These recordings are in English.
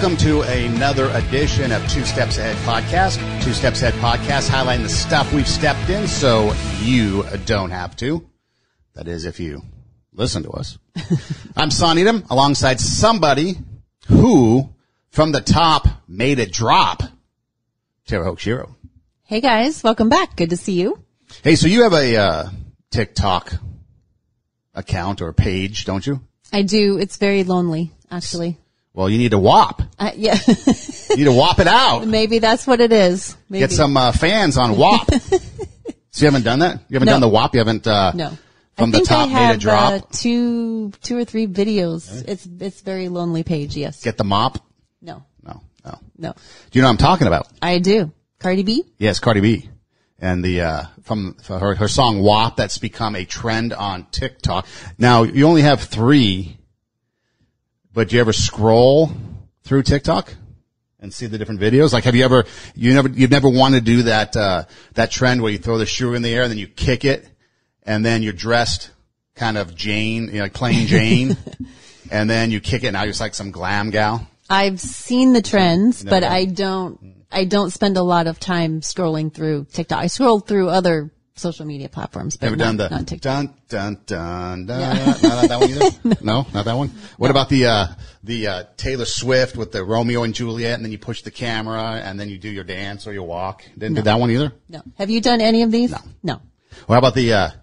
Welcome to another edition of Two Steps Ahead Podcast. Two Steps Ahead Podcast highlighting the stuff we've stepped in so you don't have to. That is, if you listen to us. I'm Son Edom, alongside somebody who, from the top, made it drop. Tara Hoke-Shiro. Hey guys, welcome back. Good to see you. Hey, so you have a TikTok account or page, don't you? I do. It's very lonely, actually. Well, you need to WAP. Yeah. You need to WAP it out. Maybe that's what it is. Maybe. Get some fans on WAP. So you haven't done that? You haven't done the WAP? You haven't no. From the top made it drop? I think I have two or three videos. Okay. It's very lonely page, yes. Get the mop? No. Do you know what I'm talking about? I do. Cardi B? Yes, Cardi B. And from her song WAP, that's become a trend on TikTok. Now, you only have 3, but do you ever scroll through TikTok and see the different videos? Like, you've never wanted to do that trend where you throw the shoe in the air and then you kick it and then you're dressed kind of Jane, like plain Jane, and then you kick it and now you're like some glam gal? I've seen the trends, but I don't spend a lot of time scrolling through TikTok. I scroll through other social media platforms, but not TikTok. Dun, dun, dun, dun. Not that one either? No, not that one? What about the Taylor Swift with the Romeo and Juliet, and then you push the camera, and then you do your dance or your walk? Didn't do that one either? No. Have you done any of these? No. Well, how about the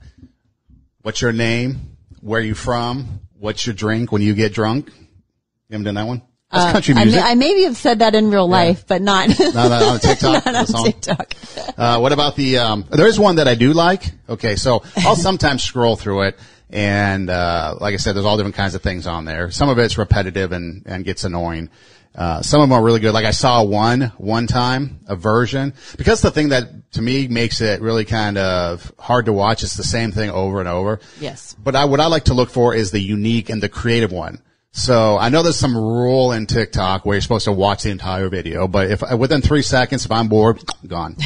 what's your name? Where are you from? What's your drink when you get drunk? You haven't done that one? That's country music. I maybe have said that in real life, but not on TikTok. Not on TikTok. What about there is one that I do like. Okay, so I'll sometimes scroll through it, and like I said, there's all different kinds of things on there. Some of it's repetitive and gets annoying. Some of them are really good. Like I saw one time, a version, because the thing that to me makes it really kind of hard to watch is the same thing over and over. Yes. But what I like to look for is the unique and the creative one. So I know there's some rule in TikTok where you're supposed to watch the entire video, but if within 3 seconds, if I'm bored, gone.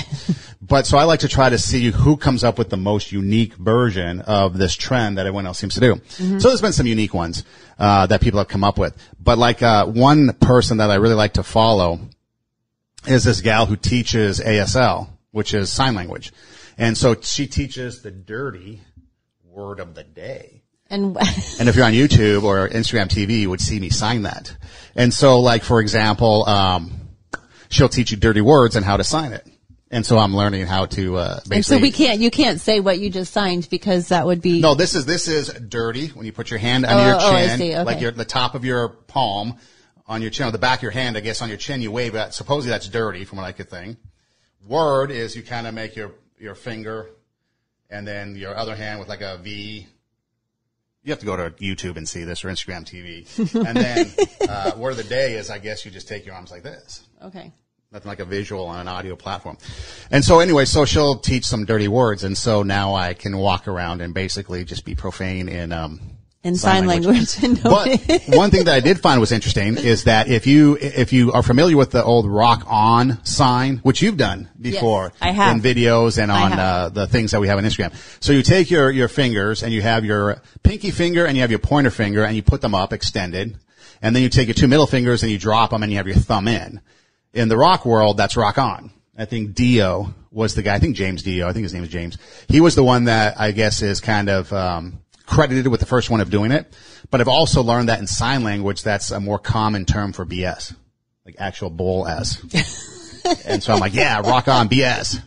But so I like to try to see who comes up with the most unique version of this trend that everyone else seems to do. Mm-hmm. So there's been some unique ones, that people have come up with. But like, one person that I really like to follow is this gal who teaches ASL, which is sign language. And so she teaches the dirty word of the day. And if you're on YouTube or Instagram TV, you would see me sign that. And so, like, for example, she'll teach you dirty words and how to sign it. And so I'm learning how to, basically. And so you can't say what you just signed because that would be. No, this is dirty when you put your hand under your chin. I see. Okay. Like the top of your palm on your chin, or the back of your hand, I guess, on your chin, you wave that. Supposedly that's dirty from what I could think. Word is you kind of make your finger and then your other hand with like a V. You have to go to YouTube and see this, or Instagram TV. And then, word of the day is, I guess you just take your arms like this. Okay. Nothing like a visual on an audio platform. And so anyway, so she'll teach some dirty words. And so now I can walk around and basically just be profane in sign language. But one thing that I did find was interesting is that if you are familiar with the old Rock On sign, which you've done before, yes, I have. in videos and on the things that we have on Instagram. So you take your fingers and you have your pinky finger and you have your pointer finger and you put them up extended, and then you take your 2 middle fingers and you drop them and you have your thumb in. In the rock world, that's Rock On. I think Dio was the guy. I think James Dio. I think his name is James. He was the one that I guess is kind of credited with the first one of doing it. But I've also learned that in sign language, that's a more common term for BS, like actual bull S. And so I'm like, yeah, Rock On BS.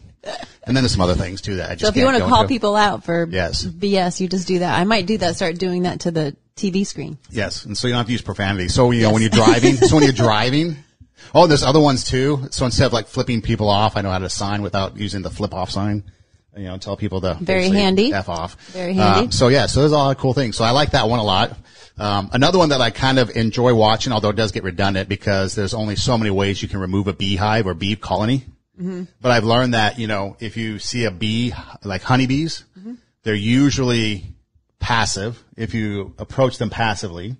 And then there's some other things too that I just So if you want to call people out for BS, you just do that. I might do that. Start doing that to the TV screen. Yes, and so you don't have to use profanity. So when you're driving. Oh, there's other ones too. So instead of like flipping people off, I know how to sign without using the flip off sign. Tell people to very handy. F off. Very handy. So there's a lot of cool things. So I like that one a lot. Another one that I kind of enjoy watching, although it does get redundant because there's only so many ways you can remove a beehive or bee colony. Mm-hmm. But I've learned that, if you see a bee, like honeybees, mm-hmm. they're usually passive. If you approach them passively,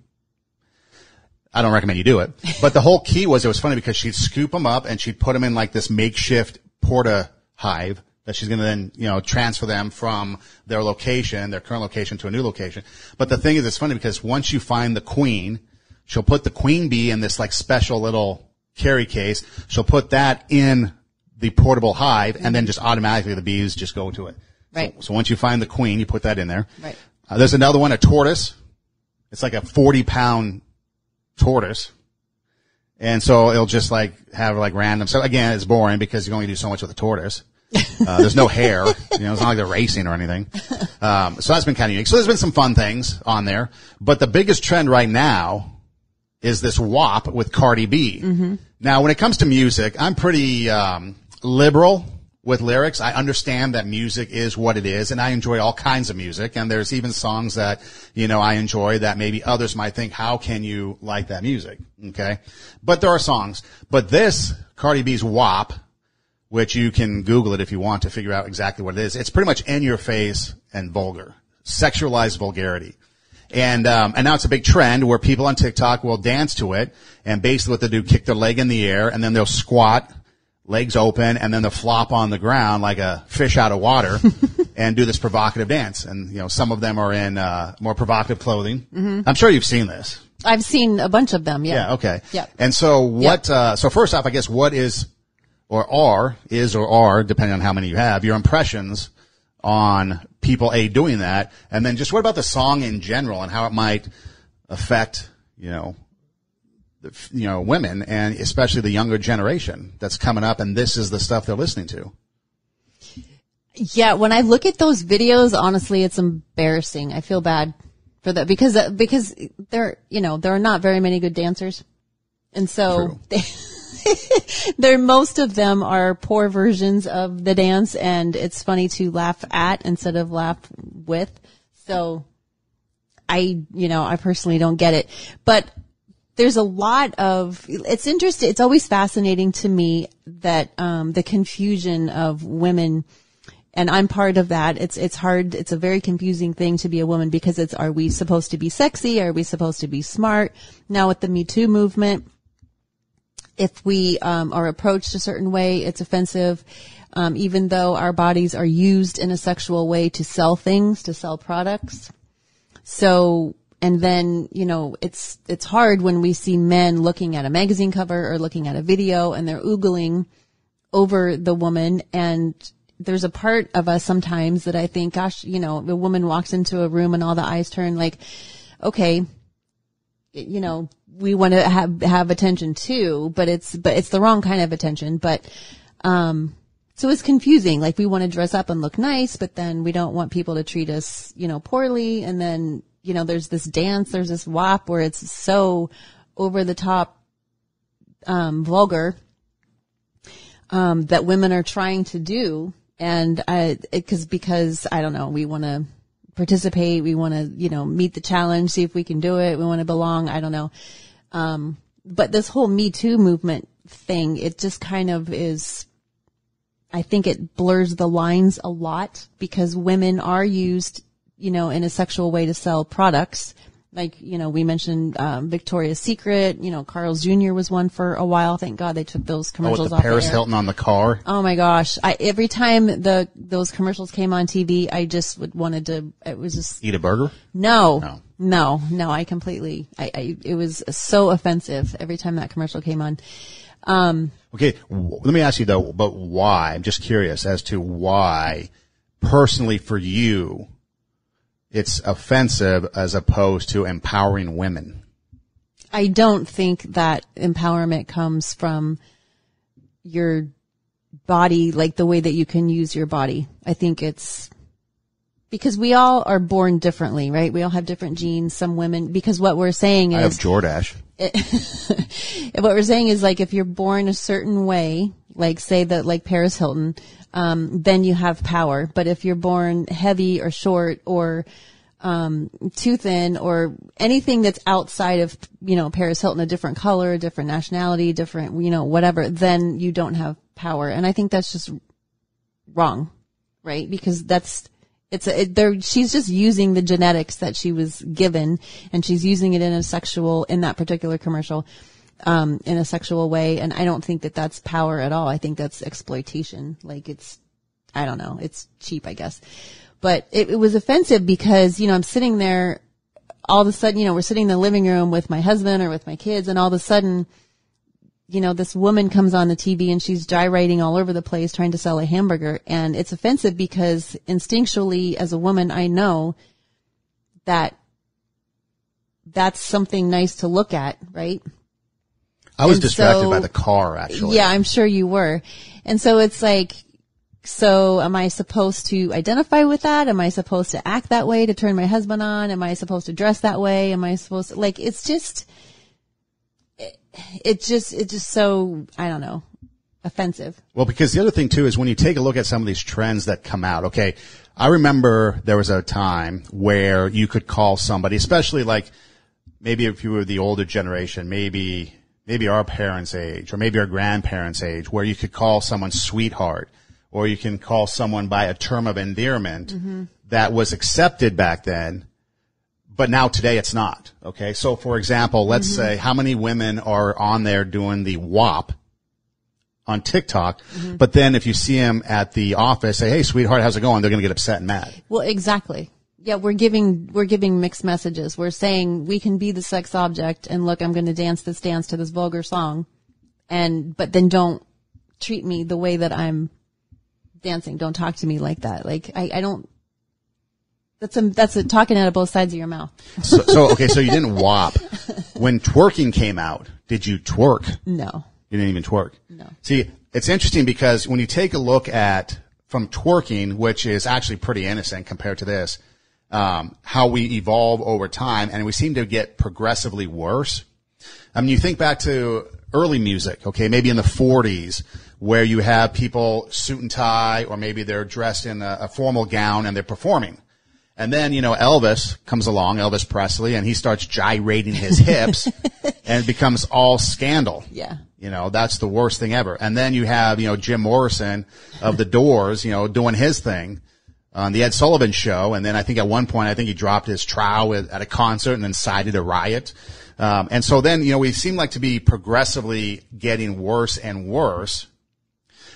I don't recommend you do it. But the whole key was, it was funny because she'd scoop them up and she'd put them in like this makeshift porta hive that she's going to then, transfer them from their current location to a new location. But the thing is, it's funny because once you find the queen, She'll put the queen bee in this like special little carry case. She'll put that in the portable hive, and then just automatically the bees just go to it. Right. So once you find the queen, you put that in there. Right. There's another one, a tortoise. It's like a 40-pound tortoise. And so it'll just like have like random. So again, it's boring because you can only do so much with a tortoise. There's no hair. It's not like they're racing or anything. So that's been kind of unique. So there's been some fun things on there. But the biggest trend right now is this WAP with Cardi B. Mm-hmm. Now, when it comes to music, I'm pretty liberal with lyrics. I understand that music is what it is, and I enjoy all kinds of music. And there's even songs that, I enjoy that maybe others might think, how can you like that music? Okay. But there are songs. But this, Cardi B's WAP, which you can Google it if you want to figure out exactly what it is. It's pretty much in your face and vulgar. Sexualized vulgarity. And now it's a big trend where people on TikTok will dance to it, and basically what they do, kick their leg in the air, and then they'll squat, legs open, and then they'll flop on the ground like a fish out of water and do this provocative dance. And, some of them are in, more provocative clothing. Mm-hmm. I'm sure you've seen this. I've seen a bunch of them. Yeah. Yeah. Okay. Yeah. And so so first off, I guess what is or are, depending on how many you have, your impressions on people, doing that, and then just what about the song in general and how it might affect, women and especially the younger generation that's coming up, and this is the stuff they're listening to. Yeah, when I look at those videos, honestly, it's embarrassing. I feel bad for that because there are not very many good dancers, and so most of them are poor versions of the dance, and it's funny to laugh at instead of laugh with. So I personally don't get it, but there's a lot of, it's interesting. It's always fascinating to me that, the confusion of women, and I'm part of that. It's hard. It's a very confusing thing to be a woman because are we supposed to be sexy? Are we supposed to be smart? Now with the Me Too movement, if we are approached a certain way, it's offensive, even though our bodies are used in a sexual way to sell things, to sell products. So, and then, it's hard when we see men looking at a magazine cover or looking at a video and they're oogling over the woman. And there's a part of us sometimes that I think, gosh, the woman walks into a room and all the eyes turn like, okay, we want to have attention too, but it's the wrong kind of attention. But, so it's confusing. Like we want to dress up and look nice, but then we don't want people to treat us, poorly. And then, there's this dance, there's this WAP where it's so over the top, vulgar, that women are trying to do. And because I don't know, we want to participate. We want to, meet the challenge, see if we can do it. We want to belong. I don't know. But this whole Me Too movement thing, it just kind of is, I think it blurs the lines a lot because women are used, in a sexual way to sell products. Like, we mentioned, Victoria's Secret, Carl's Jr. was one for a while. Thank God they took those commercials off. Paris Hilton on the car. Oh my gosh. Every time those commercials came on TV, I just it was just. Eat a burger? No, I completely, it was so offensive every time that commercial came on. Okay. Let me ask you though, but why? I'm just curious as to why personally for you, it's offensive as opposed to empowering women. I don't think that empowerment comes from your body, like the way that you can use your body. I think it's because we all are born differently, right? We all have different genes. Some women, because what we're saying is, I have Jordache. What we're saying is like if you're born a certain way, like say that like Paris Hilton, then you have power. But if you're born heavy or short or too thin or anything that's outside of, Paris Hilton, a different color, a different nationality, different, whatever, then you don't have power. And I think that's just wrong, right? Because she's just using the genetics that she was given and she's using it in that particular commercial, in a sexual way. And I don't think that that's power at all. I think that's exploitation. Like I don't know. It's cheap, I guess. But it was offensive because, I'm sitting there all of a sudden, we're sitting in the living room with my husband or with my kids, and all of a sudden, this woman comes on the TV and she's gyrating all over the place trying to sell a hamburger. And it's offensive because instinctually as a woman, I know that that's something nice to look at, right? I was distracted by the car, actually. Yeah, I'm sure you were. And so it's like, so am I supposed to identify with that? Am I supposed to act that way to turn my husband on? Am I supposed to dress that way? Am I supposed to, like, it's just so, I don't know, offensive. Well, because the other thing too is when you take a look at some of these trends that come out, okay, I remember there was a time where you could call somebody, especially like maybe if you were the older generation, maybe our parents' age or maybe our grandparents' age, where you could call someone sweetheart or you can call someone by a term of endearment that was accepted back then. But now today it's not. Okay. So for example, let's say how many women are on there doing the WAP on TikTok, but then if you see them at the office, say, hey, sweetheart, how's it going? They're going to get upset and mad. Well, exactly. Yeah. We're giving mixed messages. We're saying we can be the sex object and look, I'm going to dance this dance to this vulgar song. But then don't treat me the way that I'm dancing. Don't talk to me like that. Like I don't. That's a talking out of both sides of your mouth. So you didn't WAP. When twerking came out, did you twerk? No. You didn't even twerk? No. See, it's interesting because when you take a look at from twerking, which is actually pretty innocent compared to this, how we evolve over time and we seem to get progressively worse. I mean, you think back to early music, okay, maybe in the 40s where you have people suit and tie or maybe they're dressed in a formal gown and they're performing. And then, Elvis comes along, Elvis Presley, and he starts gyrating his hips and it becomes all scandal. Yeah. That's the worst thing ever. And then you have, Jim Morrison of the Doors, doing his thing on the Ed Sullivan Show. And then I think at one point, he dropped his trowel at a concert and incited a riot. And so then, we seem like to be progressively getting worse and worse.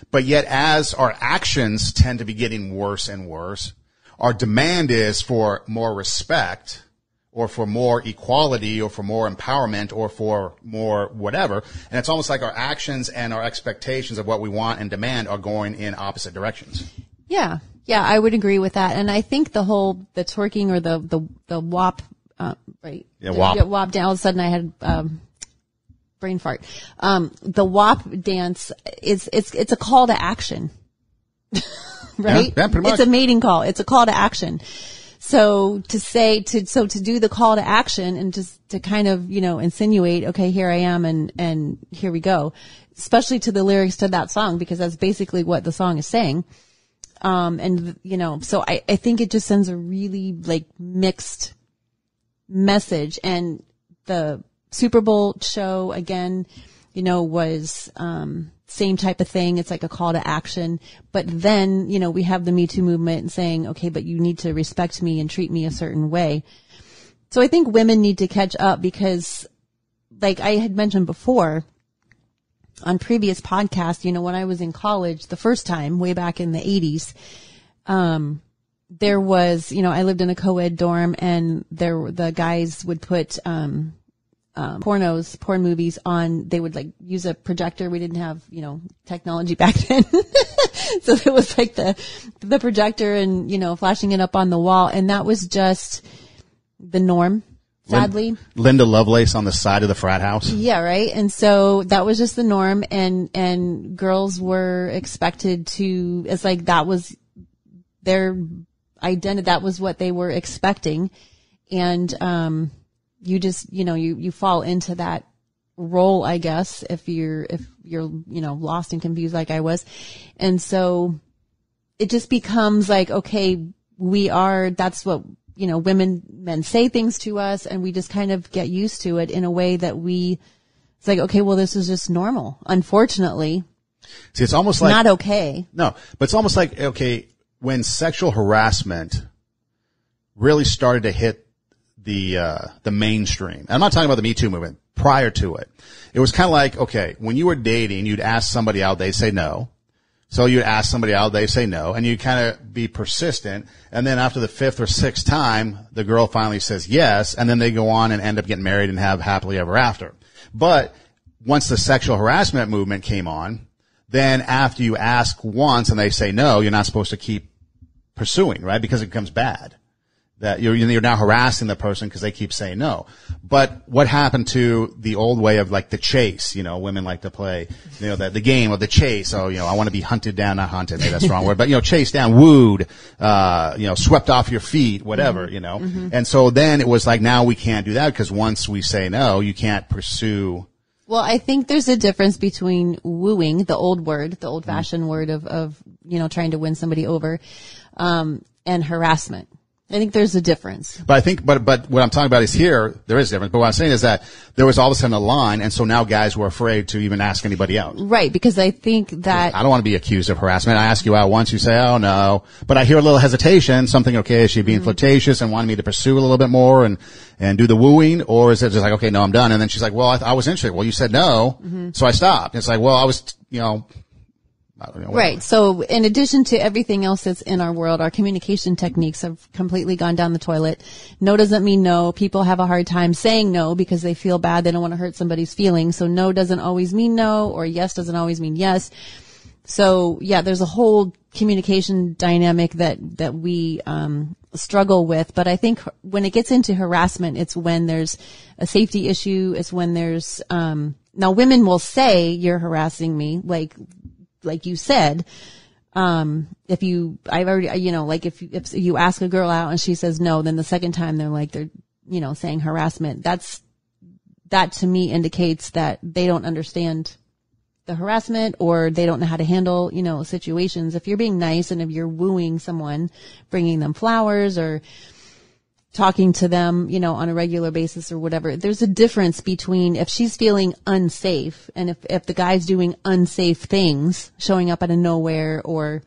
But yet as our actions tend to be getting worse and worse, our demand is for more respect or for more equality or for more empowerment or for more whatever. And it's almost like our actions and our expectations of what we want and demand are going in opposite directions. Yeah. Yeah, I would agree with that. And I think the twerking or the WAP, right? Yeah, WAP. WAP down. All of a sudden I had, brain fart. The WAP dance it's a call to action. Right? Yeah, pretty much. It's a mating call. It's a call to action. So to do the call to action and just to kind of, insinuate, okay, here I am and here we go, especially to the lyrics to that song, because that's basically what the song is saying. So I think it just sends a really mixed message. And the Super Bowl show again, was, same type of thing. It's like a call to action. But then, we have the Me Too movement and saying, okay, but you need to respect me and treat me a certain way. So I think women need to catch up because like I had mentioned before on previous podcasts, when I was in college the first time way back in the 80s, there was, I lived in a co-ed dorm and the guys would put, porn movies on. They would use a projector. We didn't have, technology back then. So it was like the projector and, flashing it up on the wall. And that was just the norm, sadly. Linda Lovelace on the side of the frat house. Yeah, right. And so that was just the norm and girls were expected to, it's like that was their identity. That was what they were expecting. And, you just, you fall into that role, I guess, if you're, lost and confused like I was. And so it just becomes like, okay, that's what, men say things to us and we just kind of get used to it in a way that it's like, okay, well, this is just normal. Unfortunately. See, it's almost like. Not okay. No, but it's almost like, okay, when sexual harassment really started to hit the mainstream. I'm not talking about the Me Too movement. Prior to it, it was kind of like, okay, when you were dating, you'd ask somebody out, they say no. So you ask somebody out, they say no, and you kind of be persistent. And then after the 5th or 6th time, the girl finally says yes, and then they go on and end up getting married and have happily ever after. But once the sexual harassment movement came on, then after you ask once and they say no, you're not supposed to keep pursuing, right? Because it becomes bad. That you're now harassing the person because they keep saying no. But what happened to the old way of like the chase? You know, women like to play, you know, the game of the chase. Oh, you know, I want to be hunted down, not hunted. Maybe that's the wrong word, but you know, chased down, wooed, you know, swept off your feet, whatever, you know. And so then it was like, now we can't do that because once we say no, you can't pursue. Well, I think there's a difference between wooing, the old word, the old fashioned word of, you know, trying to win somebody over, and harassment. I think there's a difference. But I think, but what I'm talking about is here, there is a difference. But what I'm saying is that there was all of a sudden a line, and so now guys were afraid to even ask anybody out. Right, because I think that... I don't want to be accused of harassment. I ask you out once, you say, oh no. But I hear a little hesitation, something, okay, is she being flirtatious and wanting me to pursue a little bit more and do the wooing? Or is it just like, okay, no, I'm done. And then she's like, well, I was interested. Well, you said no, so I stopped. It's like, well, I was, you know... Right. So in addition to everything else that's in our world, our communication techniques have completely gone down the toilet. No doesn't mean no. People have a hard time saying no because they feel bad. They don't want to hurt somebody's feelings. So no doesn't always mean no, or yes doesn't always mean yes. So yeah, there's a whole communication dynamic that we struggle with. But I think when it gets into harassment, it's when there's a safety issue. It's when there's now women will say you're harassing me, like you said, if you ask a girl out and she says no, then the second time they're saying harassment. That to me indicates that they don't understand the harassment, or they don't know how to handle, situations. If you're being nice and if you're wooing someone, bringing them flowers or talking to them, on a regular basis or whatever, there's a difference between if she's feeling unsafe and if the guy's doing unsafe things, showing up out of nowhere or,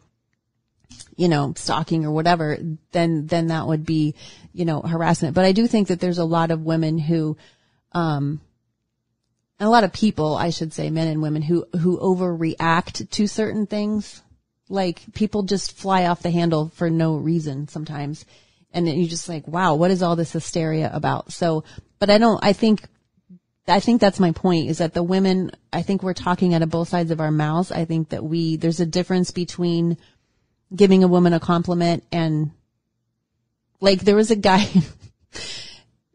stalking or whatever, then that would be, harassment. But I do think that there's a lot of women who, and a lot of people, I should say, men and women who overreact to certain things. Like people just fly off the handle for no reason sometimes. And then you're just like, wow, what is all this hysteria about? So, but I think that's my point, is that the women, I think we're talking out of both sides of our mouths. I think that there's a difference between giving a woman a compliment and, like, there was a guy,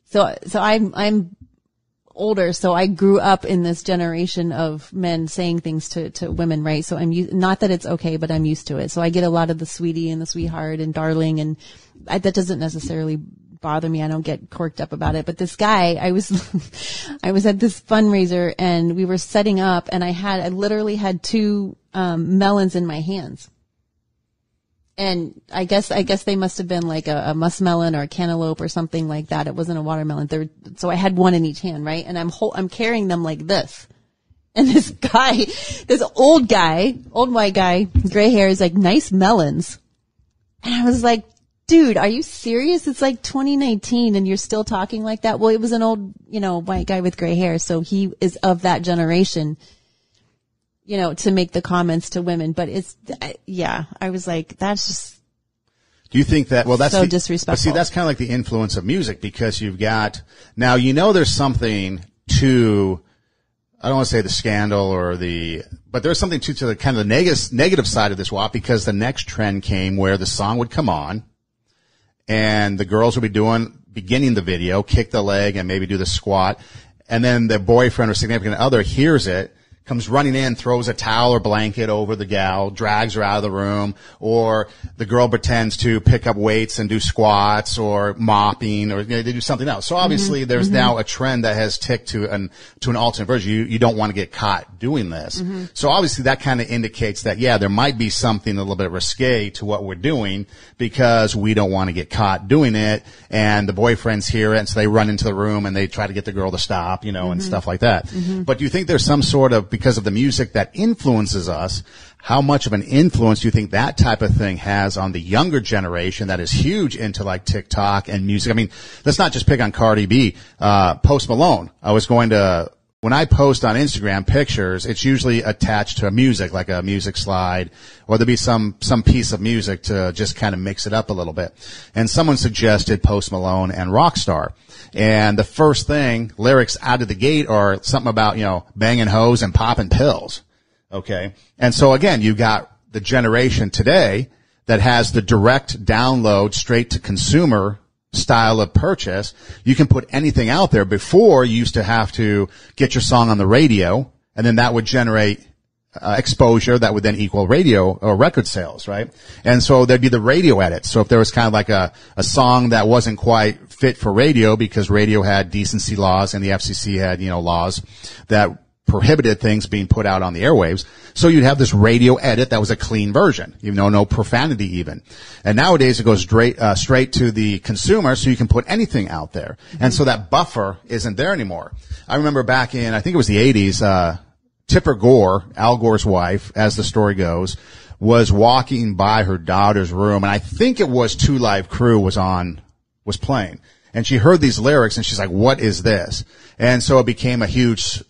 so I'm older, so I grew up in this generation of men saying things to women, right? So not that it's okay, but I'm used to it. So I get a lot of the sweetie and the sweetheart and darling, and that doesn't necessarily bother me. I don't get corked up about it. But this guy, I was at this fundraiser and we were setting up, and I literally had 2 melons in my hands. And I guess they must have been like a muskmelon or a cantaloupe or something like that. It wasn't a watermelon. So I had one in each hand, right? And I'm carrying them like this. And this old white guy, gray hair, is like, nice melons. And I was like, dude, are you serious? It's like 2019 and you're still talking like that? Well, it was an old, white guy with gray hair. So he is of that generation, to make the comments to women. But I was like, that's just. Do you think that, well, that's so disrespectful. But see, that's kind of like the influence of music, because you've got, now, there's something to, I don't want to say the scandal but there's something to the kind of the negative side of this WAP, because the next trend came where the song would come on and the girls would be beginning the video, kick the leg and maybe do the squat. And then the boyfriend or significant other hears it, comes running in, throws a towel or blanket over the gal, drags her out of the room, or the girl pretends to pick up weights and do squats or mopping, or they do something else. So obviously there's now a trend that has ticked to an alternate version. You don't want to get caught doing this. So obviously that kind of indicates that, there might be something a little bit risque to what we're doing, because we don't want to get caught doing it, and the boyfriends hear it, and so they run into the room and they try to get the girl to stop, and stuff like that. But do you think there's some sort of, because of the music that influences us, how much of an influence do you think that type of thing has on the younger generation that is huge into like TikTok and music? I mean, let's not just pick on Cardi B. Post Malone. I was going to when I post on Instagram pictures, it's usually attached to a music, like a music slide, or there'll be some piece of music to just kind of mix it up a little bit. And someone suggested Post Malone and Rockstar. And the first thing, lyrics out of the gate are something about, banging hoes and popping pills. Okay. And so again, you got the generation today that has the direct download straight to consumer style of purchase. You can put anything out there. Before, you used to have to get your song on the radio, and then that would generate exposure that would then equal radio or record sales, right? And so there'd be the radio edit. So if there was kind of like a song that wasn't quite fit for radio because radio had decency laws and the FCC had, laws that prohibited things being put out on the airwaves. So you'd have this radio edit that was a clean version, even though no profanity even. And nowadays it goes straight to the consumer, so you can put anything out there. Mm-hmm. And so that buffer isn't there anymore. I remember back in, I think it was the 80s, Tipper Gore, Al Gore's wife, as the story goes, was walking by her daughter's room, and I think it was Two Live Crew was playing. And she heard these lyrics and she's like, what is this? And so it became a huge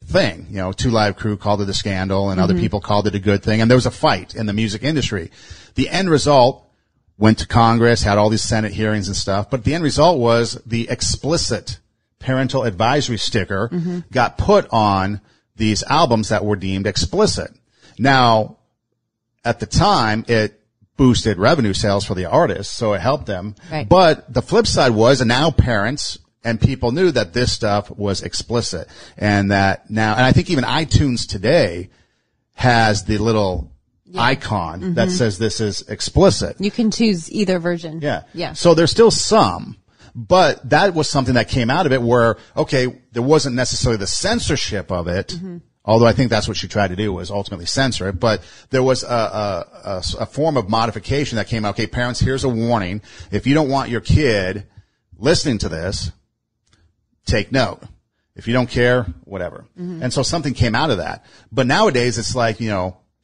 thing. Two Live Crew called it a scandal and other people called it a good thing. And there was a fight in the music industry. The end result went to Congress, had all these Senate hearings and stuff. But the end result was the explicit parental advisory sticker got put on these albums that were deemed explicit. Now, at the time, it boosted revenue sales for the artists, so it helped them. Right. But the flip side was, and now parents and people knew that this stuff was explicit, and that now, and I think even iTunes today has the little icon that says this is explicit. You can choose either version. Yeah. So there's still some, but that was something that came out of it where, okay, there wasn't necessarily the censorship of it, although I think that's what she tried to do, was ultimately censor it, but there was a form of modification that came out. Okay, parents, here's a warning. If you don't want your kid listening to this, take note. If you don't care, whatever. And so something came out of that. But nowadays it's like,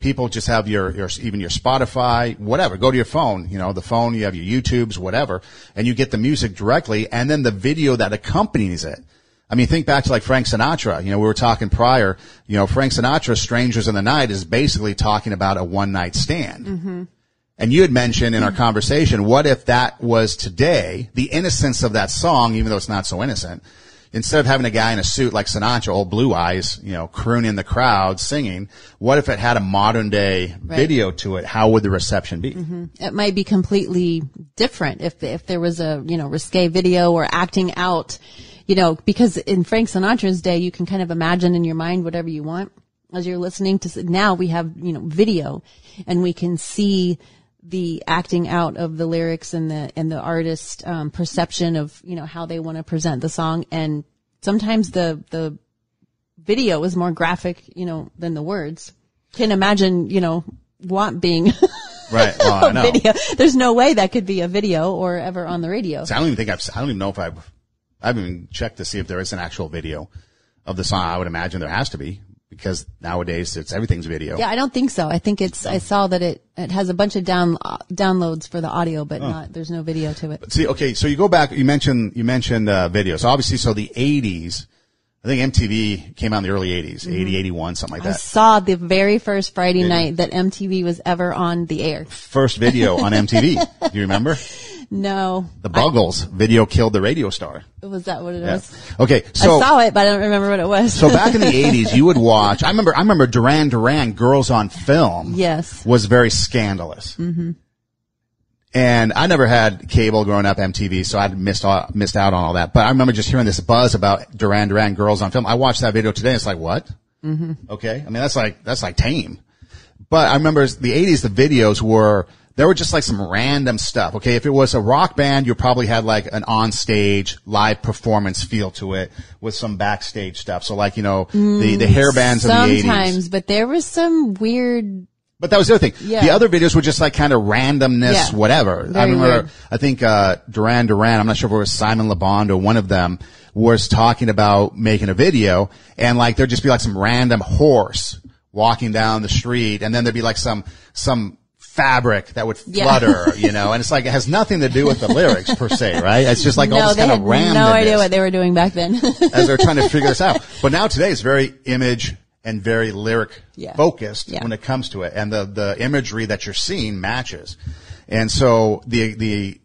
people just have your even your Spotify, whatever. Go to your phone, the phone, you have your YouTubes, whatever, and you get the music directly and then the video that accompanies it. I mean, think back to like Frank Sinatra. We were talking prior, Frank Sinatra's Strangers in the Night is basically talking about a one night stand. And you had mentioned in our conversation, what if that was today, the innocence of that song, even though it's not so innocent, instead of having a guy in a suit like Sinatra, old Blue Eyes, crooning in the crowd, singing, what if it had a modern day video to it? How would the reception be? It might be completely different if there was a, risque video or acting out, because in Frank Sinatra's day, you can kind of imagine in your mind whatever you want as you're listening to. Now we have, video, and we can see the acting out of the lyrics and the artist perception of how they want to present the song. And sometimes the video is more graphic than the words. Can't imagine want being right. Well, I know. Video. There's no way that could be a video or ever on the radio. So I don't even know if I haven't even checked to see if there is an actual video of the song. I would imagine there has to be, because nowadays everything's video. Yeah, I don't think so. I think I saw that it has a bunch of downloads for the audio, but there's no video to it. But see, okay, so you go back, you mentioned videos. Obviously, so the 80s, I think MTV came out in the early 80s, 80, 81, something like that. I saw the very first Friday night that MTV was ever on the air. First video on MTV. Do you remember? No. The Buggles video killed the radio star. Was that what it was? Okay, so I saw it, but I don't remember what it was. So back in the 80s, you would watch. I remember Duran Duran, Girls on Film. Yes. Was very scandalous. And I never had cable growing up, MTV, so I'd missed out on all that. But I remember just hearing this buzz about Duran Duran, Girls on Film. I watched that video today. And it's like, what? Okay, I mean that's like tame. But I remember the 80s, the videos were. There were just like some random stuff. Okay, if it was a rock band, you probably had like an on-stage live performance feel to it with some backstage stuff. So like, the hair bands of the 80s. Sometimes, but there was some weird. But that was the other thing. Yeah. The other videos were just like kind of randomness, whatever. Very I remember, weird. I think, Duran Duran, I'm not sure if it was Simon Le Bon or one of them, was talking about making a video, and like there'd just be like some random horse walking down the street, and then there'd be like some fabric that would flutter, you know, and it's like, it has nothing to do with the lyrics per se, right? It's just like all this kind of randomness. No idea what they were doing back then. As they're trying to figure this out. But now today it's very image and very lyric focused when it comes to it. And the imagery that you're seeing matches. And so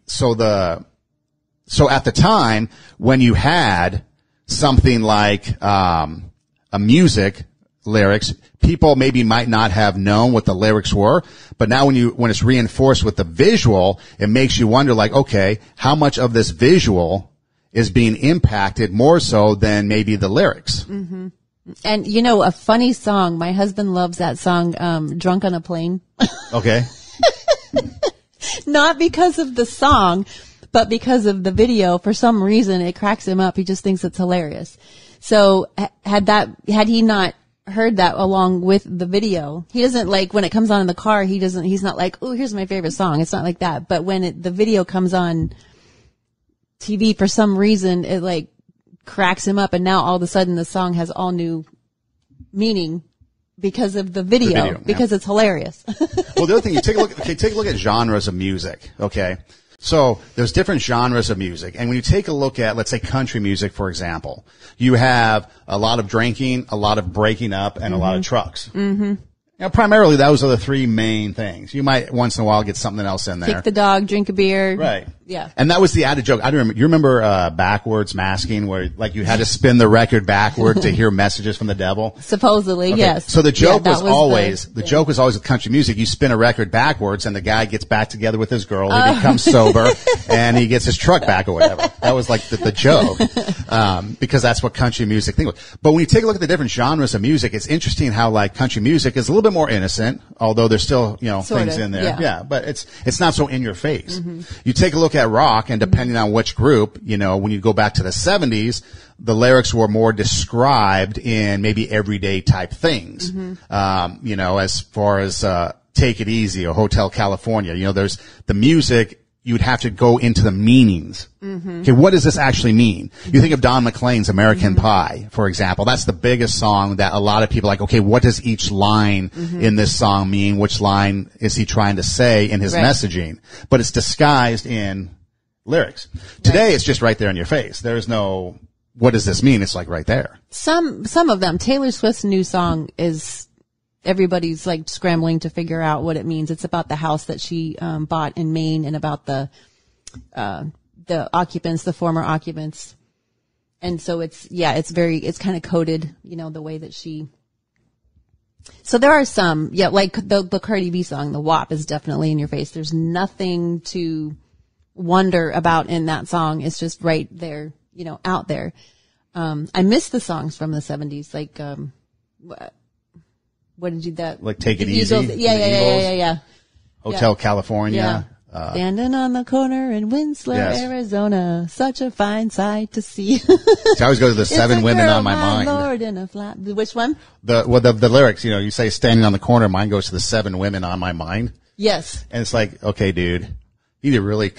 so at the time when you had something like, a music lyrics, people maybe might not have known what the lyrics were, but now when it's reinforced with the visual, it makes you wonder like, okay, how much of this visual is being impacted more so than maybe the lyrics? Mm-hmm. And you know, a funny song, my husband loves that song, Drunk on a Plane. Okay. Not because of the song, but because of the video. For some reason, it cracks him up. He just thinks it's hilarious. So had he not heard that along with the video, he doesn't like when it comes on in the car, he's not like, oh, here's my favorite song. It's not like that. But when the video comes on TV, for some reason, it like cracks him up. And now all of a sudden the song has all new meaning because of the video because it's hilarious. Well, the other thing, take a look at genres of music. Okay. So there's different genres of music. And when you take a look at, let's say, country music, for example, you have a lot of drinking, a lot of breaking up, and a lot of trucks. Mm-hmm. Now, primarily, those are the three main things. You might once in a while get something else in there. Kick the dog, drink a beer. Right. Yeah. And that was the added joke. You remember backwards masking, where like you had to spin the record backward to hear messages from the devil? Supposedly, okay. Yes. So the joke was always with country music, you spin a record backwards and the guy gets back together with his girl, he becomes sober, and he gets his truck back or whatever. That was like the joke. Because that's what country music thing was. But when you take a look at the different genres of music, it's interesting how like country music is a little bit more innocent, although there's still, you know, things in there. Yeah. But it's not so in your face. Mm-hmm. You take a look at rock, and depending on which group, you know, when you go back to the 70s, the lyrics were more described in maybe everyday type things. Mm-hmm. You know, as far as, Take It Easy or Hotel California, you know, there's the music, you'd have to go into the meanings. Mm-hmm. Okay, what does this actually mean? You think of Don McLean's American Pie, for example. That's the biggest song that a lot of people are like, okay, what does each line in this song mean? Which line is he trying to say in his messaging? But it's disguised in lyrics. Today, it's just right there in your face. There's no, what does this mean? It's like right there. Some of them. Taylor Swift's new song is, everybody's like scrambling to figure out what it means. It's about the house that she bought in Maine and about the occupants, the former occupants. And so it's kind of coded, you know, the way that she. So there are some, like the Cardi B song, the WAP, is definitely in your face. There's nothing to wonder about in that song. It's just right there, you know, out there. I miss the songs from the 70s, like what did you that? Like Take It Easy. Yeah. Hotel California. Yeah. Standing on the corner in Winslow, Arizona, such a fine sight to see. I always go to the Seven Women on My Mind. Lord, in a flat. Which one? The lyrics, you know, you say standing on the corner, mine goes to the 7 women on my mind. Yes. And it's like, okay, dude, you need to really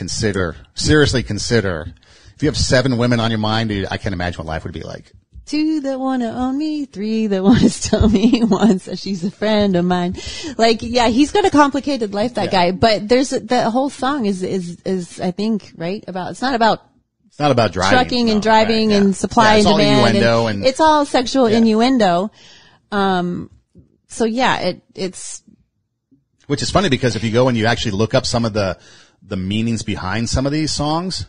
seriously consider, if you have 7 women on your mind, dude, I can't imagine what life would be like. 2 that want to own me, 3 that want to tell me, 1 says she's a friend of mine. Like, yeah, he's got a complicated life, that guy. But the whole song is I think, right? It's not about driving. Trucking and driving and supply and demand. Innuendo and it's all sexual innuendo. So yeah, it's. Which is funny because if you go and you actually look up some of the meanings behind some of these songs,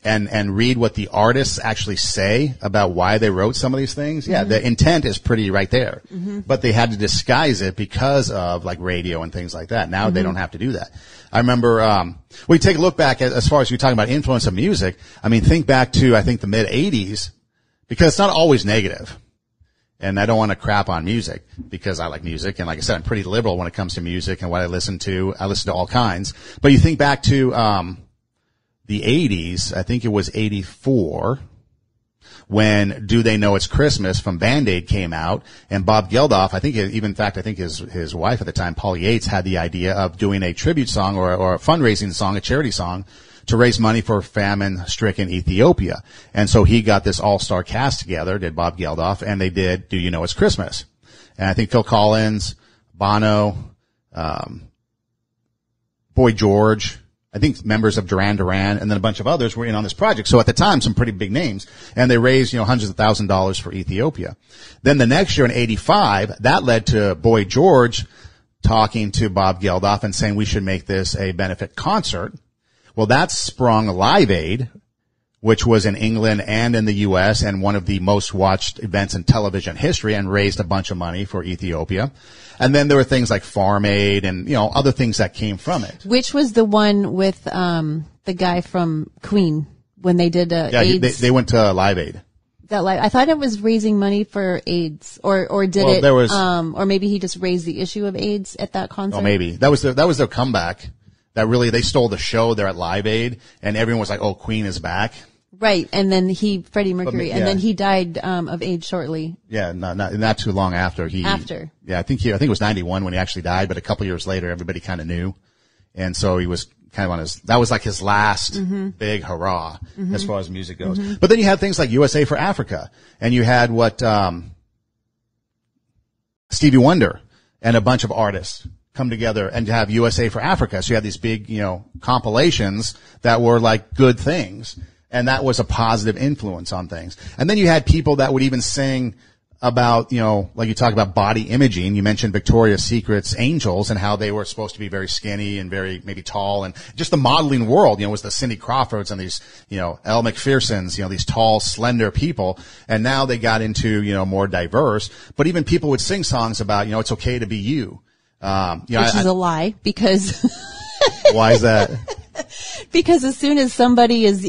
and read what the artists actually say about why they wrote some of these things. Yeah, the intent is pretty right there. Mm-hmm. But they had to disguise it because of like radio and things like that. Now they don't have to do that. I remember, we take a look back as far as you're talking about influence of music. I mean, think back to, I think, the mid 80s, because it's not always negative. And I don't want to crap on music because I like music. And like I said, I'm pretty liberal when it comes to music and what I listen to. I listen to all kinds. But you think back to, the 80s, I think it was 84, when Do They Know It's Christmas from Band-Aid came out, and Bob Geldof, I think his wife at the time, Paul Yates, had the idea of doing a tribute song or a fundraising song, a charity song, to raise money for famine-stricken Ethiopia. And so he got this all-star cast together, did Bob Geldof, and they did Do You Know It's Christmas. And I think Phil Collins, Bono, Boy George, I think members of Duran Duran, and then a bunch of others were in on this project. So at the time, some pretty big names, and they raised, hundreds of $1,000s for Ethiopia. Then the next year in '85, that led to Boy George talking to Bob Geldof and saying we should make this a benefit concert. Well, that sprung Live Aid, which was in England and in the U.S. and one of the most watched events in television history, and raised a bunch of money for Ethiopia. And then there were things like Farm Aid and, other things that came from it. Which was the one with the guy from Queen when they did AIDS? They went to Live Aid. I thought it was raising money for AIDS, or did it? There was, or maybe he just raised the issue of AIDS at that concert. Oh, maybe that was their comeback. That really, they stole the show there at Live Aid, and everyone was like, "Oh, Queen is back." Right, and then Freddie Mercury, and then he died of AIDS shortly. Yeah, not too long after he. After. Yeah, I think it was 91 when he actually died, but a couple years later, everybody kind of knew, and so he was kind of on that was like his last big hurrah as far as music goes. But then you had things like USA for Africa, and you had Stevie Wonder and a bunch of artists come together and to have USA for Africa. So you had these big, compilations that were like good things. And that was a positive influence on things. And then you had people that would even sing about, like you talk about body imaging. You mentioned Victoria's Secret's Angels and how they were supposed to be very skinny and very maybe tall, and just the modeling world, was the Cindy Crawfords and these, Elle Macphersons, these tall, slender people. And now they got into, more diverse, but even people would sing songs about, it's okay to be you. Which is a lie, because why is that? Because as soon as somebody is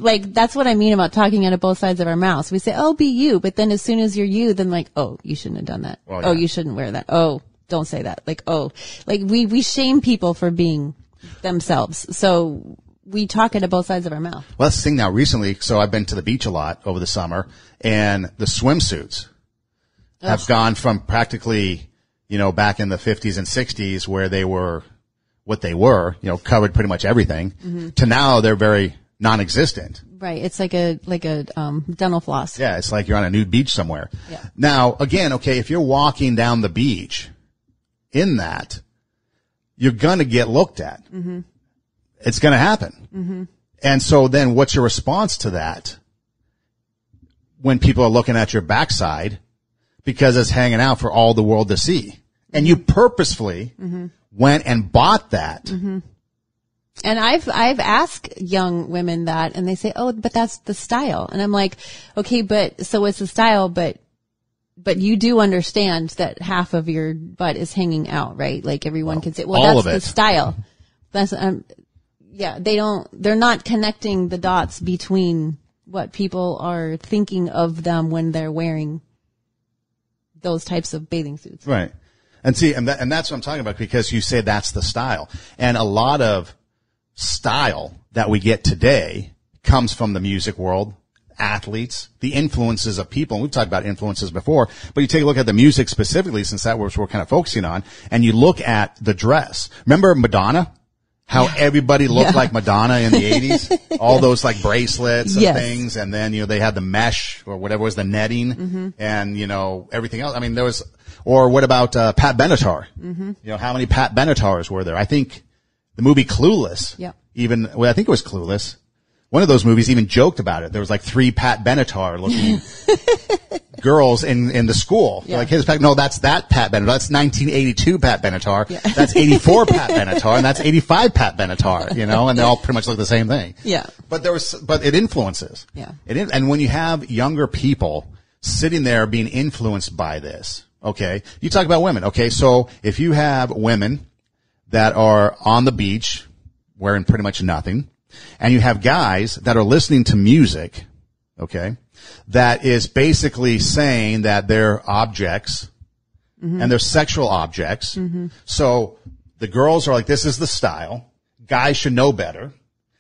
like, that's what I mean about talking out of both sides of our mouths. We say, "Oh, be you," but then as soon as you're you, then like, "Oh, you shouldn't have done that." Well, yeah. "Oh, you shouldn't wear that." "Oh, don't say that." Like, "Oh," like we shame people for being themselves. So we talk out of both sides of our mouth. Well, that's the thing now. Recently, so I've been to the beach a lot over the summer, and the swimsuits have gone from practically, back in the 50s and 60s where they were what they were, covered pretty much everything, to now they're very non-existent. Right. It's like a dental floss. Yeah. It's like you're on a nude beach somewhere. Yeah. Now, again, okay, if you're walking down the beach in that, you're going to get looked at. Mm-hmm. It's going to happen. Mm-hmm. And so then what's your response to that when people are looking at your backside because it's hanging out for all the world to see? And you purposefully went and bought that. Mm-hmm. And I've asked young women that, and they say, "Oh, but that's the style." And I'm like, "Okay, but so it's the style, but you do understand that half of your butt is hanging out, right? Like everyone can say, well, that's the style." That's they're not connecting the dots between what people are thinking of them when they're wearing those types of bathing suits. Right. And see, and that's what I'm talking about, because you say that's the style. And a lot of style that we get today comes from the music world, athletes, the influences of people. And we've talked about influences before, but you take a look at the music specifically, since that was what we're kind of focusing on, and you look at the dress. Remember Madonna? How everybody looked like Madonna in the 80s? All those like bracelets and things. And then, they had the mesh or whatever was the netting and, everything else. I mean, there was, or what about, Pat Benatar? Mm-hmm. How many Pat Benatars were there? I think the movie Clueless, I think it was Clueless. One of those movies even joked about it. There was like 3 Pat Benatar looking girls in the school. Yeah. Like, here's Pat. No, that's that Pat Benatar. That's 1982 Pat Benatar. Yeah. That's 84 Pat Benatar, and that's 85 Pat Benatar. And they all pretty much look the same thing. Yeah. But it influences. Yeah. And when you have younger people sitting there being influenced by this, okay, you talk about women. Okay, so if you have women that are on the beach wearing pretty much nothing, and you have guys that are listening to music, okay, that is basically saying that they're objects and they're sexual objects. Mm-hmm. So the girls are like, this is the style. Guys should know better.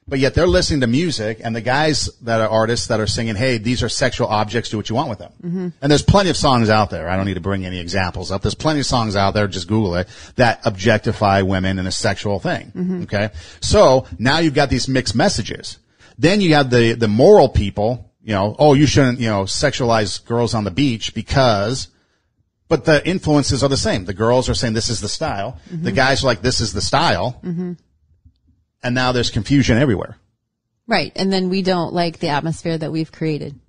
But yet they're listening to music, and the guys that are artists that are singing, hey, these are sexual objects, do what you want with them. Mm-hmm. And there's plenty of songs out there. I don't need to bring any examples up. There's plenty of songs out there, just Google it, that objectify women in a sexual thing. Mm-hmm. Okay? So now you've got these mixed messages. Then you have the moral people, you shouldn't, sexualize girls on the beach because, But the influences are the same. The girls are saying this is the style. The guys are like, this is the style. And now there's confusion everywhere. Right. And then we don't like the atmosphere that we've created.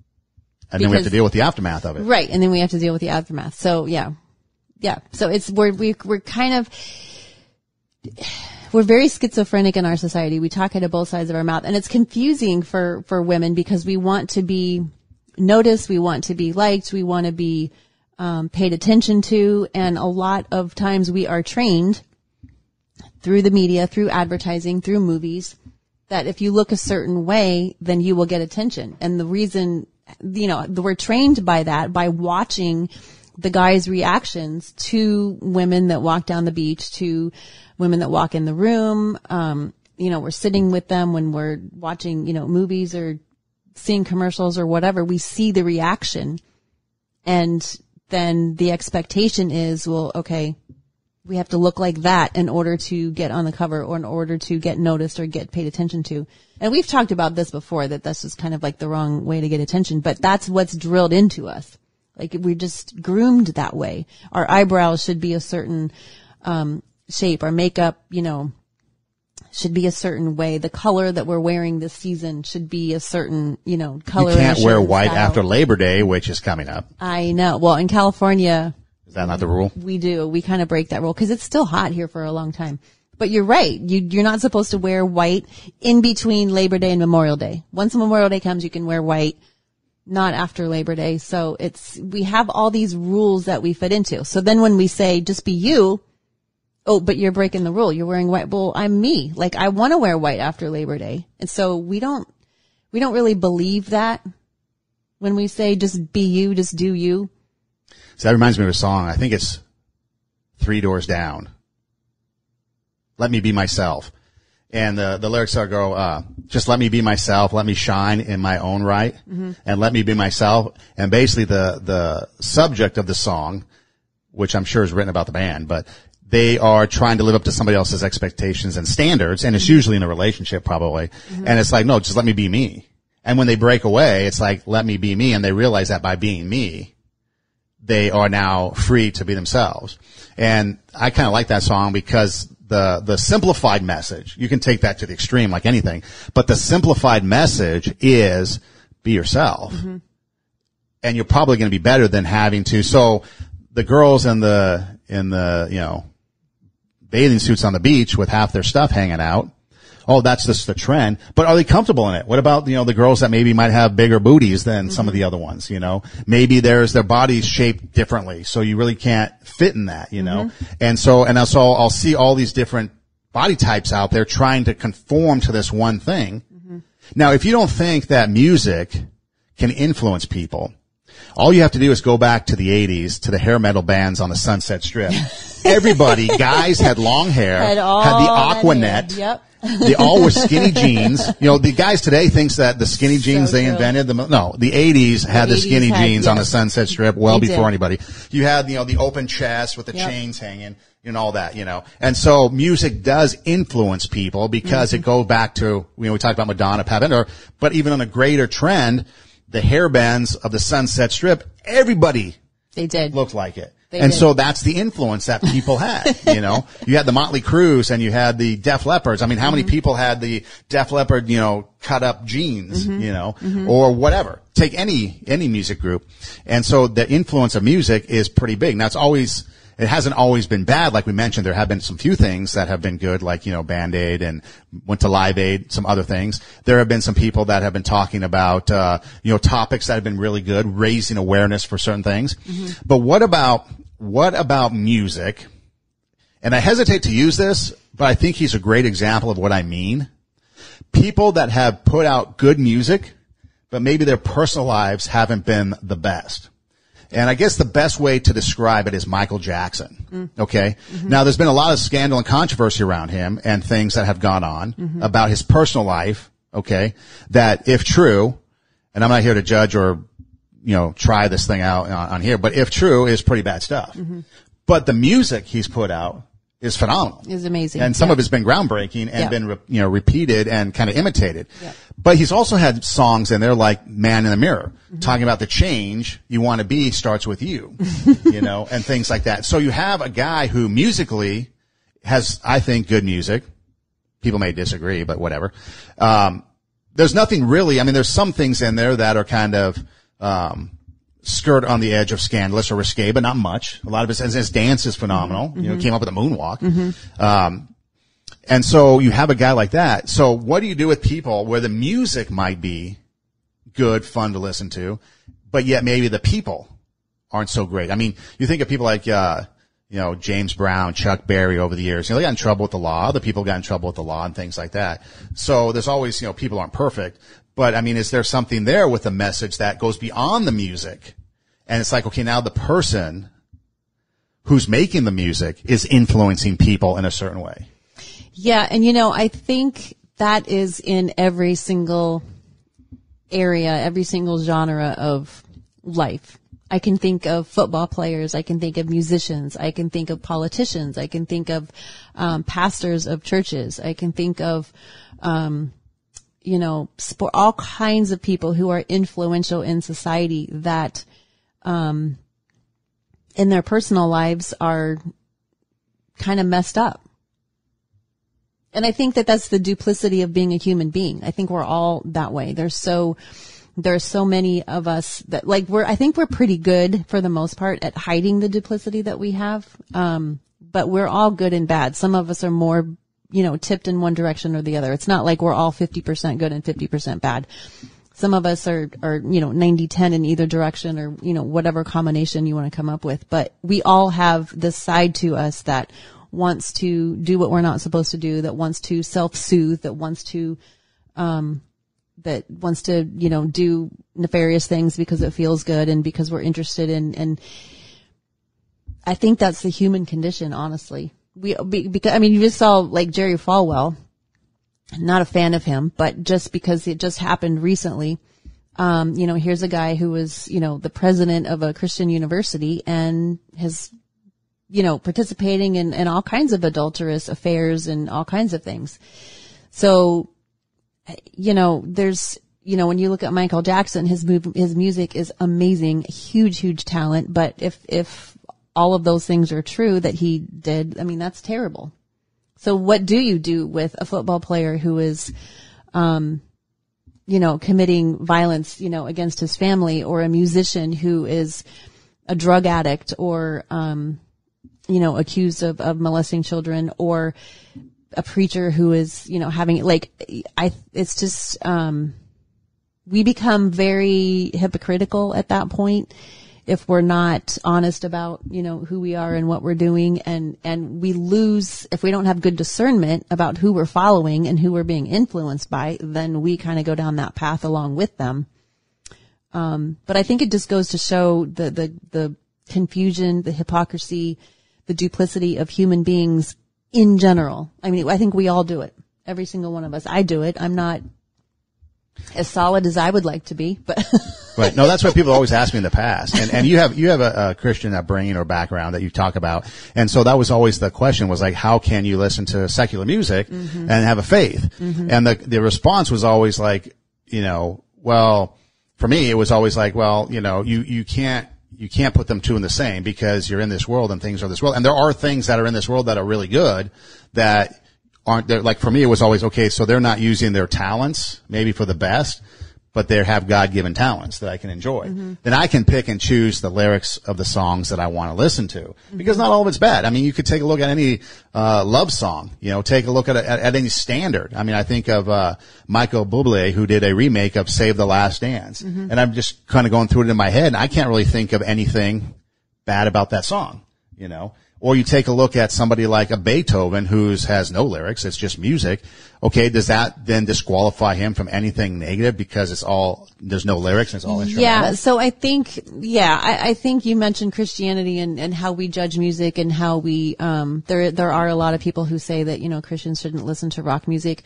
And then we have to deal with the aftermath of it. Right. And then we have to deal with the aftermath. So yeah. So it's, we're kind of, we're very schizophrenic in our society. We talk out of both sides of our mouth, and it's confusing for women because we want to be noticed. We want to be liked. We want to be, paid attention to. And a lot of times we are trained through the media, through advertising, through movies, that if you look a certain way, then you will get attention. And the reason, we're trained by that, by watching the guys' reactions to women that walk down the beach, to women that walk in the room. We're sitting with them when we're watching, movies or seeing commercials or whatever. We see the reaction, and then the expectation is, well, okay, we have to look like that in order to get on the cover or in order to get noticed or get paid attention to. And we've talked about this before, that that's just kind of like the wrong way to get attention, but that's what's drilled into us. Like, we're just groomed that way. Our eyebrows should be a certain shape. Our makeup, should be a certain way. The color that we're wearing this season should be a certain, color. You can't wear white style. after Labor Day, which is coming up. I know. Well, in California, is that not the rule? we do. We kind of break that rule because it's still hot here for a long time. But you're right. You're not supposed to wear white in between Labor Day and Memorial Day. Once Memorial Day comes, you can wear white, not after Labor Day. So we have all these rules that we fit into. So then when we say just be you, oh, but you're breaking the rule. You're wearing white. Well, I'm me. Like, I want to wear white after Labor Day. And so we don't really believe that when we say just be you, just do you. So that reminds me of a song. I think it's Three Doors Down. Let me be myself. And the lyrics are just let me be myself, let me shine in my own right, and let me be myself. And basically the subject of the song, which I'm sure is written about the band, but they are trying to live up to somebody else's expectations and standards, and it's usually in a relationship probably. And it's like, no, just let me be me. And when they break away, it's like, let me be me, and they realize that by being me, they are now free to be themselves. And I kind of like that song because the simplified message, you can take that to the extreme like anything, but the simplified message is be yourself. And you're probably going to be better than having to. So the girls in the bathing suits on the beach with half their stuff hanging out, oh, that's just the trend. But are they comfortable in it? What about, the girls that maybe might have bigger booties than some of the other ones, Maybe their bodies shaped differently, so you really can't fit in that, And so I'll see all these different body types out there trying to conform to this one thing. Now, if you don't think that music can influence people, all you have to do is go back to the 80s, to the hair metal bands on the Sunset Strip. Everybody, guys had long hair, had the Aquanet. Yep. They all were skinny jeans. The guys today thinks that the skinny jeans they invented. No, the 80s had the skinny jeans on the Sunset Strip before anybody. You had, the open chest with the chains hanging and all that, And so music does influence people because it goes back to, we talked about Madonna, Pat Benatar, but even on a greater trend, the hair bands of the Sunset Strip, everybody looked like it. So that's the influence that people had, You had the Motley Crues and you had the Def Leppards. I mean, how many people had the Def Leppard, cut up jeans, or whatever. Take any music group. And so the influence of music is pretty big. Now it hasn't always been bad. Like we mentioned, there have been some few things that have been good, like, Band-Aid and went to Live Aid, some other things. There have been some people that have been talking about, topics that have been really good, raising awareness for certain things. But what about music? And I hesitate to use this, but I think he's a great example of what I mean. People that have put out good music, but maybe their personal lives haven't been the best. And I guess the best way to describe it is Michael Jackson. Okay. Now there's been a lot of scandal and controversy around him and things that have gone on about his personal life. Okay. That if true, and I'm not here to judge or, try this thing out on here, but if true, is pretty bad stuff. But the music he's put out is phenomenal. Is amazing. And some of it's been groundbreaking and been, repeated and kind of imitated. Yeah. But he's also had songs in there like Man in the Mirror, talking about the change you want to be starts with you, and things like that. So you have a guy who musically has, I think, good music. People may disagree, but whatever. There's nothing really, there's some things in there that are kind of, skirt on the edge of scandalous or risque, but not much. A lot of his dance is phenomenal. Came up with a moonwalk. And so you have a guy like that. So what do you do with people where the music might be good, fun to listen to, but yet maybe the people aren't so great? You think of people like, James Brown, Chuck Berry over the years. They got in trouble with the law. Other people got in trouble with the law and things like that. So there's always, people aren't perfect. But is there something there with the message that goes beyond the music? And it's like, okay, now the person who's making the music is influencing people in a certain way. Yeah. And I think that is in every single area, every single genre of life. I can think of football players. I can think of musicians. I can think of politicians. I can think of, pastors of churches. I can think of, all kinds of people who are influential in society that, in their personal lives are kind of messed up. And I think that that's the duplicity of being a human being. I think we're all that way. There's so many of us that I think we're pretty good for the most part at hiding the duplicity that we have. But we're all good and bad. Some of us are more, tipped in one direction or the other. It's not like we're all 50% good and 50% bad. Some of us are 90-10 in either direction or, whatever combination you want to come up with. But we all have this side to us that wants to do what we're not supposed to do, that wants to self-soothe, that wants to do nefarious things because it feels good and because we're interested in, and I think that's the human condition, honestly. Because you just saw like Jerry Falwell. Not a fan of him, but just because it just happened recently, here's a guy who was, the president of a Christian university and has, participating in all kinds of adulterous affairs and all kinds of things. So, there's, when you look at Michael Jackson, his music is amazing, huge, huge talent. But if all of those things are true that he did, that's terrible. So what do you do with a football player who is, committing violence, against his family, or a musician who is a drug addict or, accused of molesting children, or a preacher who is, it's just, we become very hypocritical at that point if we're not honest about, who we are and what we're doing. And we lose, if we don't have good discernment about who we're following and who we're being influenced by, then we kind of go down that path along with them. But I think it just goes to show the confusion, the hypocrisy, the duplicity of human beings in general. I think we all do it. Every single one of us. I do it. I'm not as solid as I would like to be, but. Right. No, that's what people always ask me in the past. And you have a Christian upbringing or background that you talk about. And so that was always the question, was like, how can you listen to secular music and have a faith? And the response was always like, well, for me, it was always like, well, you can't put them two in the same, because you're in this world and things are this world. And there are things that are in this world that are really good that aren't there. Like for me, it was always, okay, so they're not using their talents maybe for the best, but they have God-given talents that I can enjoy. Then I can pick and choose the lyrics of the songs that I want to listen to, because not all of it's bad. You could take a look at any love song, take a look at any standard. I think of Michael Bublé, who did a remake of Save the Last Dance. And I'm just kind of going through it in my head, and I can't really think of anything bad about that song, Or you take a look at somebody like a Beethoven who has no lyrics, it's just music. Okay, does that then disqualify him from anything negative because there's no lyrics and it's all instrumental? Yeah, so I think you mentioned Christianity and how we judge music and how we, there are a lot of people who say that, Christians shouldn't listen to rock music.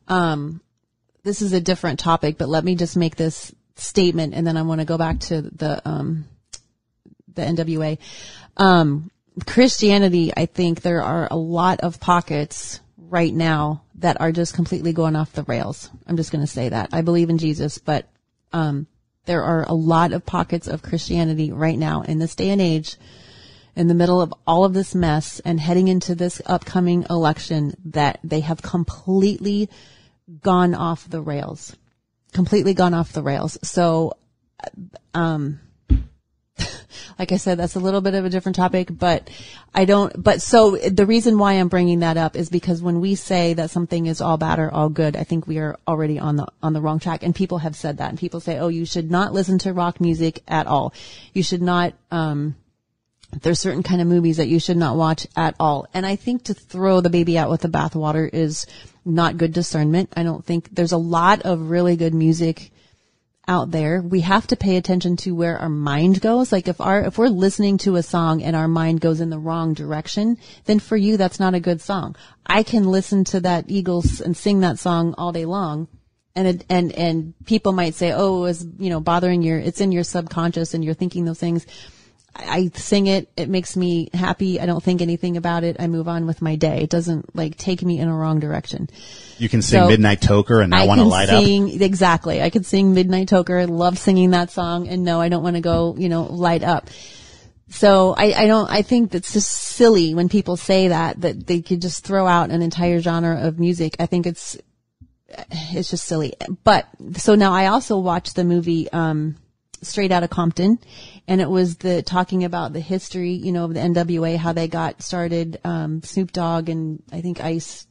This is a different topic, but let me just make this statement and then I want to go back to the NWA. Christianity, I think there are a lot of pockets right now that are just completely going off the rails. I'm just going to say that. I believe in Jesus, but there are a lot of pockets of Christianity right now in this day and age, in the middle of all of this mess and heading into this upcoming election, that they have completely gone off the rails. Completely gone off the rails. So, like I said, that's a little bit of a different topic, but so the reason why I'm bringing that up is because when we say that something is all bad or all good, I think we are already on the wrong track. And people have said that, and people say, oh, you should not listen to rock music at all. You should not, there's certain kind of movies that you should not watch at all. And I think to throw the baby out with the bathwater is not good discernment. I don't think there's a lot of really good music out there. We have to pay attention to where our mind goes. Like if we're listening to a song and our mind goes in the wrong direction, then for you, that's not a good song. I can listen to that Eagles and sing that song all day long. And people might say, oh, it's, bothering it's in your subconscious and you're thinking those things. I sing it. It makes me happy. I don't think anything about it. I move on with my day. It doesn't take me in a wrong direction. You can sing Midnight Toker and not want to light up. Exactly. I could sing Midnight Toker. I love singing that song. And no, I don't want to go, light up. So I think that's just silly when people say that they could just throw out an entire genre of music. I think it's just silly. But so now I also watched the movie, Straight Outta Compton, and it was talking about the history, of the NWA, how they got started, Snoop Dogg and I think Ice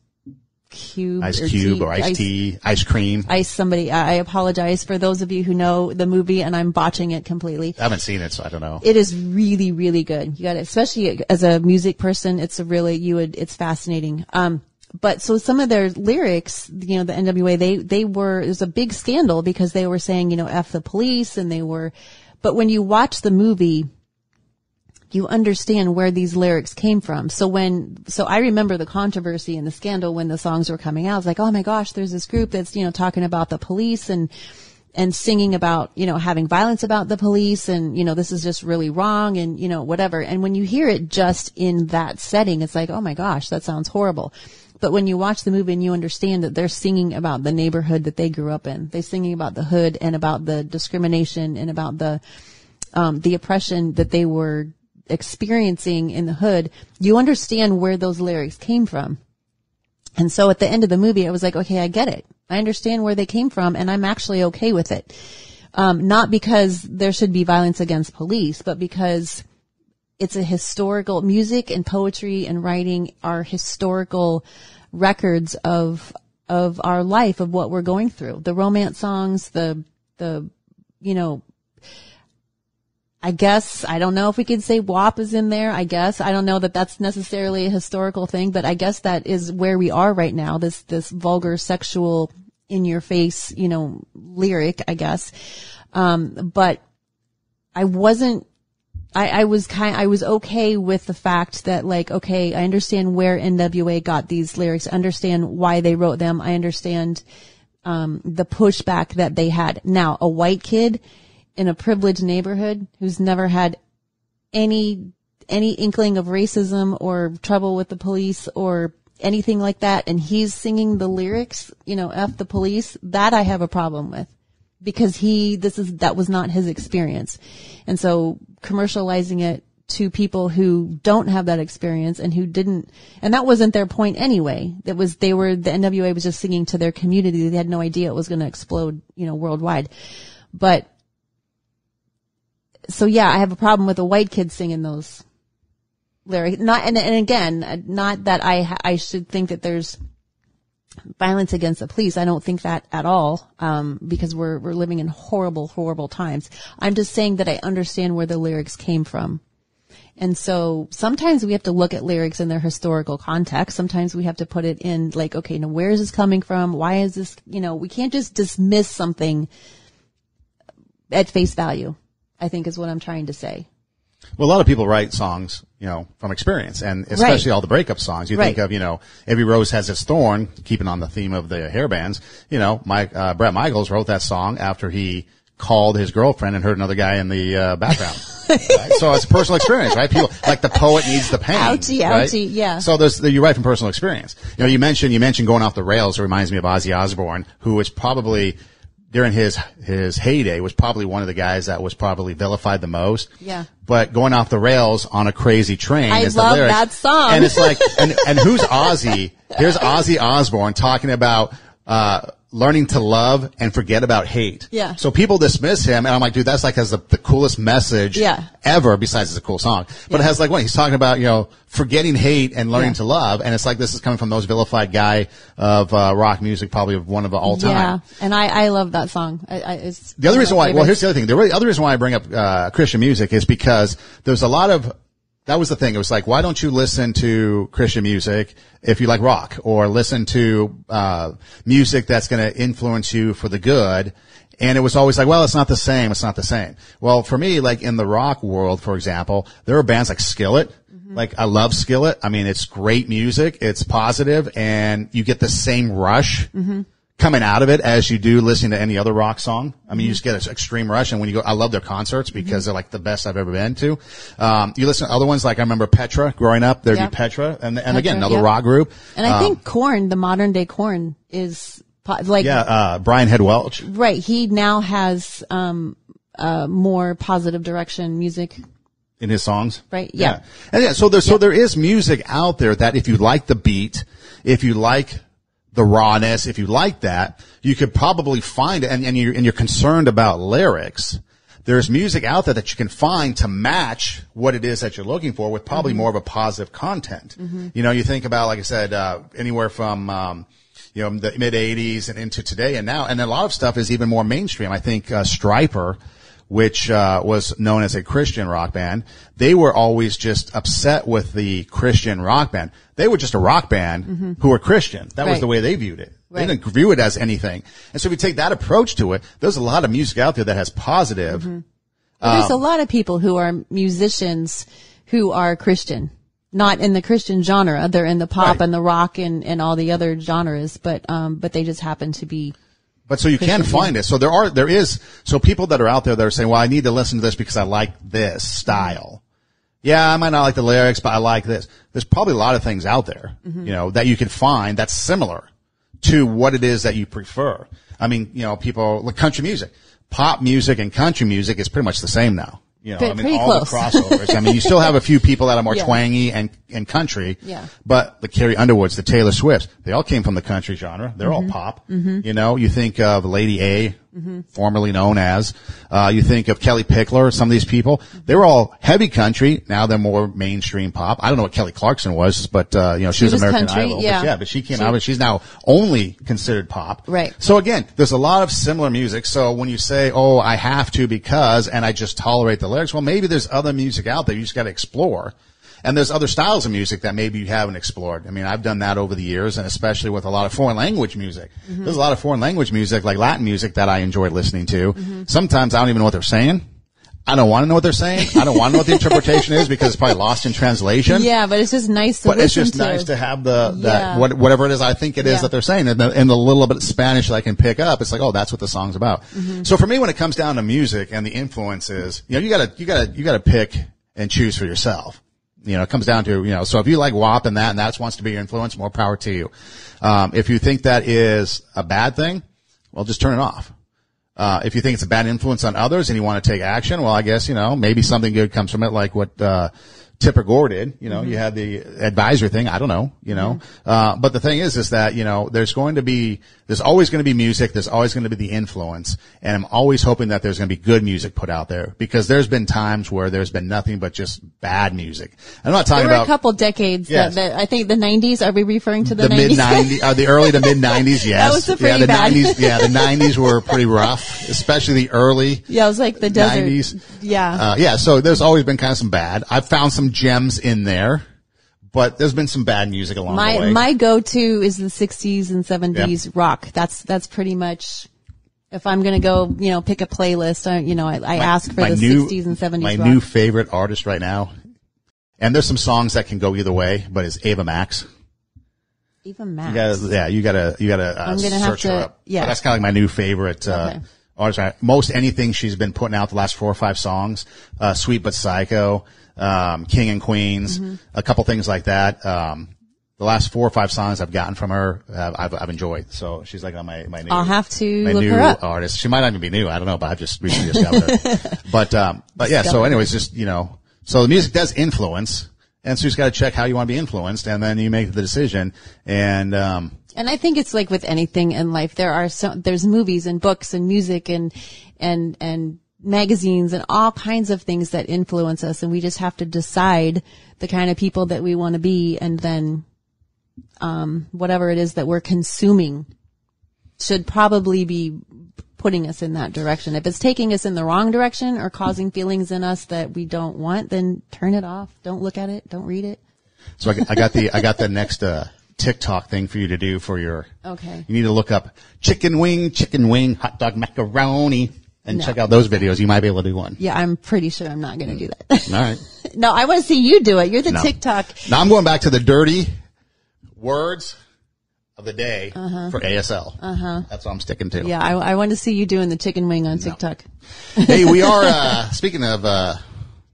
Cube or Ice-T, Ice Cream. Somebody. I apologize for those of you who know the movie and I'm botching it completely. I haven't seen it, so I don't know. It is really, really good. You got it, especially as a music person. It's it's fascinating. But so some of their lyrics, the NWA, there's a big scandal because they were saying, F the police, but when you watch the movie, you understand where these lyrics came from. So I remember the controversy and the scandal when the songs were coming out. I was like, oh my gosh, there's this group that's, talking about the police and singing about, having violence about the police and, this is just really wrong and, whatever. And when you hear it just in that setting, it's like, oh my gosh, that sounds horrible. But when you watch the movie and you understand that they're singing about the neighborhood that they grew up in, they're singing about the hood and about the discrimination and about the oppression that they were experiencing in the hood, you understand where those lyrics came from. And so at the end of the movie, I was like, okay, I get it. I understand where they came from and I'm actually okay with it. Not because there should be violence against police, but because it's a historical music and poetry and writing are historical records of our life, of what we're going through. The romance songs, I guess, I don't know if we could say WAP is in there. I guess, I don't know that that's necessarily a historical thing, but I guess that is where we are right now. This vulgar, sexual, in your face, lyric, I guess. But I wasn't, I was okay with the fact that okay, I understand where NWA got these lyrics. I understand why they wrote them. I understand, the pushback that they had. Now, a white kid in a privileged neighborhood who's never had any inkling of racism or trouble with the police or anything like that, and he's singing the lyrics, F the police, that I have a problem with. Because that was not his experience. And so commercializing it to people who don't have that experience and who didn't, and that wasn't their point anyway. The NWA was just singing to their community. They had no idea it was going to explode, worldwide. But, so yeah, I have a problem with a white kid singing those lyrics. And again, not that I should think that there's violence against the police. I don't think that at all, because we're living in horrible, horrible times. I'm just saying that I understand where the lyrics came from. And so sometimes we have to look at lyrics in their historical context. Sometimes we have to put it in okay, now where is this coming from? Why is this, we can't just dismiss something at face value, I think is what I'm trying to say. Well, a lot of people write songs, from experience, and especially all the breakup songs. You think of, Every Rose Has Its Thorn, keeping on the theme of the hair bands. Bret Michaels wrote that song after he called his girlfriend and heard another guy in the background. Right? So it's a personal experience, right? People like the poet needs the pain. Ouchie, right? ouchie, yeah. So you write from personal experience. You know, you mentioned going off the rails. It reminds me of Ozzy Osbourne, who was probably during his heyday was probably one of the guys that was probably vilified the most. Yeah. But going off the rails on a crazy train I is love the lyrics. that song. And it's like, and who's Ozzy? Here's Ozzy Osbourne talking about, learning to love and forget about hate. Yeah. So people dismiss him, and I'm like, dude, that's like has the coolest message ever, besides it's a cool song. But it has like what he's talking about, you know, forgetting hate and learning to love, and it's like this is coming from those vilified guy of rock music, probably of one of the all time. Yeah, and I love that song. It's the other reason why, favorites. well, here's the other thing. The other reason why I bring up Christian music is because there's a lot of. That was the thing. It was like, why don't you listen to Christian music if you like rock, or listen to music that's going to influence you for the good? And it was always like, well, it's not the same. It's not the same. Well, for me, like in the rock world, for example, there are bands like Skillet. Like I love Skillet. I mean, it's great music. It's positive, and you get the same rush coming out of it as you do listening to any other rock song. I mean, you just get an extreme rush. And when you go, I love their concerts because they're like the best I've ever been to. You listen to other ones, like I remember Petra growing up. There'd be Petra and again, another rock group. And I think Korn, the modern day Korn is like, Brian Head Welch. Right. He now has, more positive direction music. In his songs. Right. Yeah. And so there is music out there that if you like the beat, if you like the rawness, if you like that, you could probably find it, and you're concerned about lyrics. There's music out there that you can find to match what it is that you're looking for with probably more of a positive content. You know, you think about, like I said, anywhere from, you know, the mid 80s and into today and now, and a lot of stuff is even more mainstream. I think, Stryper, which, was known as a Christian rock band, they were always just upset with the Christian rock band. They were just a rock band who were Christian. That was the way they viewed it. They didn't view it as anything. And so if you take that approach to it, there's a lot of music out there that has positive. There's a lot of people who are musicians who are Christian, not in the Christian genre. They're in the pop and the rock and all the other genres, but they just happen to be. But so you can find it. So there is people that are out there that are saying, well, I need to listen to this because I like this style. Yeah, I might not like the lyrics, but I like this. There's probably a lot of things out there, you know, that you can find that's similar to what it is that you prefer. I mean, you know, people like country music, pop music and country music is pretty much the same now. You know, I mean, all close. the crossovers. I mean, you still have a few people that are more twangy and country. Yeah. But the Carrie Underwoods, the Taylor Swifts, they all came from the country genre. They're all pop. You know, you think of Lady A, formerly known as, you think of Kelly Pickler, some of these people. They were all heavy country. Now they're more mainstream pop. I don't know what Kelly Clarkson was, but, you know, she was American country, Idol. yeah. But she came out and she's now only considered pop. Right. So again, there's a lot of similar music. So when you say, oh, I have to because, and I just tolerate the lyrics, well, maybe there's other music out there you just got to explore. And there's other styles of music that maybe you haven't explored. I mean, I've done that over the years, and especially with a lot of foreign language music. There's a lot of foreign language music, like Latin music, that I enjoy listening to. Sometimes I don't even know what they're saying. I don't want to know what they're saying. I don't want to know what the interpretation is because it's probably lost in translation. Yeah, but it's just nice to But it's just listen to. nice to have whatever it is I think it is that they're saying, and the little bit of Spanish that I can pick up. It's like, oh, that's what the song's about. So for me, when it comes down to music and the influences, you know, you gotta pick and choose for yourself. You know, it comes down to, you know, so if you like WAP and that wants to be your influence, more power to you. If you think that is a bad thing, well, just turn it off. If you think it's a bad influence on others and you want to take action, well, I guess, you know, maybe something good comes from it, like what, Tipper Gore did. You know, you had the advisor thing. I don't know, you know. But the thing is that, you know, there's always going to be music. There's always going to be the influence. And I'm always hoping that there's going to be good music put out there, because there's been times where there's been nothing but just bad music. I'm not talking There were about a couple decades that I think the 90s. Are we referring to the 90s? mid-90s, the early to mid-90s, yes. That was pretty bad. 90s, the 90s were pretty rough, especially the early. Yeah, it was like the desert. 90s. Yeah. So there's always been kind of some bad. I've found some gems in there, but there's been some bad music along the way. My go-to is the 60s and 70s rock. That's pretty much, if I'm going to go, you know, pick a playlist, I ask for the 60s and 70s my rock. new favorite artist right now, and there's some songs that can go either way, but it's Ava Max. Ava Max. You gotta I'm gonna search have to, her up. yeah. But that's kind of like my new favorite, Okay. most anything she's been putting out the last 4 or 5 songs, Sweet But Psycho, King and Queens, a couple things like that. The last 4 or 5 songs I've gotten from her, I've enjoyed. So she's like on my new, I'll have to my look new her up. artist. She might not even be new. I don't know, but I've just recently discovered her. But yeah, so anyways, just, so the music does influence. And so you just got to check how you want to be influenced, and then you make the decision. And I think it's like with anything in life, there's movies and books and music and magazines and all kinds of things that influence us, and we just have to decide the kind of people that we want to be, and then whatever it is that we're consuming should probably be putting us in that direction. If it's taking us in the wrong direction or causing feelings in us that we don't want, then turn it off. Don't look at it. Don't read it. So I got the next TikTok thing for you to do for your. Okay. You need to look up chicken wing, hot dog macaroni, and check out those videos. You might be able to do one. Yeah, I'm pretty sure I'm not going to do that. All right. No, I want to see you do it. You're the TikTok. Now I'm going back to the dirty words of the day for ASL. That's what I'm sticking to. Yeah, I want to see you doing the chicken wing on TikTok. Hey, we are, speaking of, I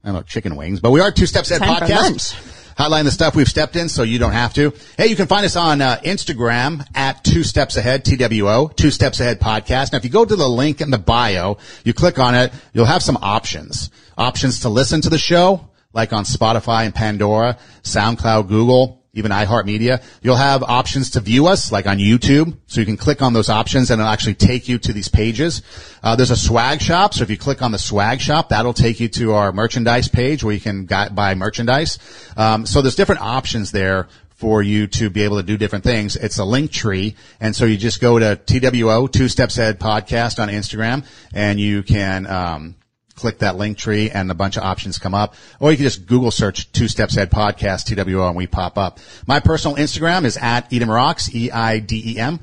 don't know, chicken wings, but we are Two Steps Ahead Time for podcast. lunch. Highlighting the stuff we've stepped in so you don't have to. Hey, you can find us on Instagram at 2 Steps Ahead, TWO, 2 Steps Ahead podcast. Now, if you go to the link in the bio, you click on it, you'll have some options. Options to listen to the show, like on Spotify and Pandora, SoundCloud, Google, even iHeartMedia. You'll have options to view us, like on YouTube. So you can click on those options and it'll actually take you to these pages. There's a swag shop. So if you click on the swag shop, that'll take you to our merchandise page where you can buy merchandise. So there's different options there for you to be able to do different things. It's a link tree. And so you just go to TWO, 2 Steps Ahead podcast on Instagram, and you can, click that link tree and a bunch of options come up. Or you can just Google search 2 Steps Ahead podcast, TWO, and we pop up. My personal Instagram is at EidemRocks, EIDEMROCKS,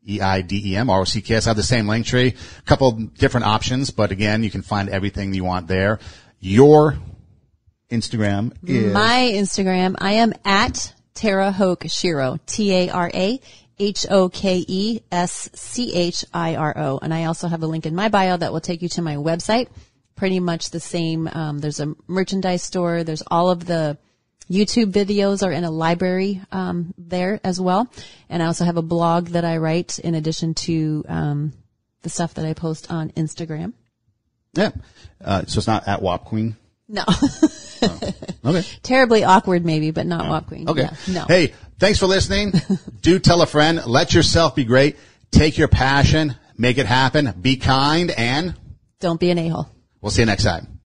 EIDEMROCKS. I have the same link tree, a couple different options, but again, you can find everything you want there. Your Instagram is? My Instagram, I am at Tara Hoke Shiro, TaraHokeschiro. And I also have a link in my bio that will take you to my website. Pretty much the same. There's a merchandise store. There's all of the YouTube videos are in a library, there as well. And I also have a blog that I write in addition to, the stuff that I post on Instagram. Yeah. So it's not at WAP Queen? No. Oh, okay. Terribly awkward maybe, but not WAP Queen. Okay. Yeah, no. Hey, thanks for listening. Do tell a friend. Let yourself be great. Take your passion. Make it happen. Be kind and don't be an a-hole. We'll see you next time.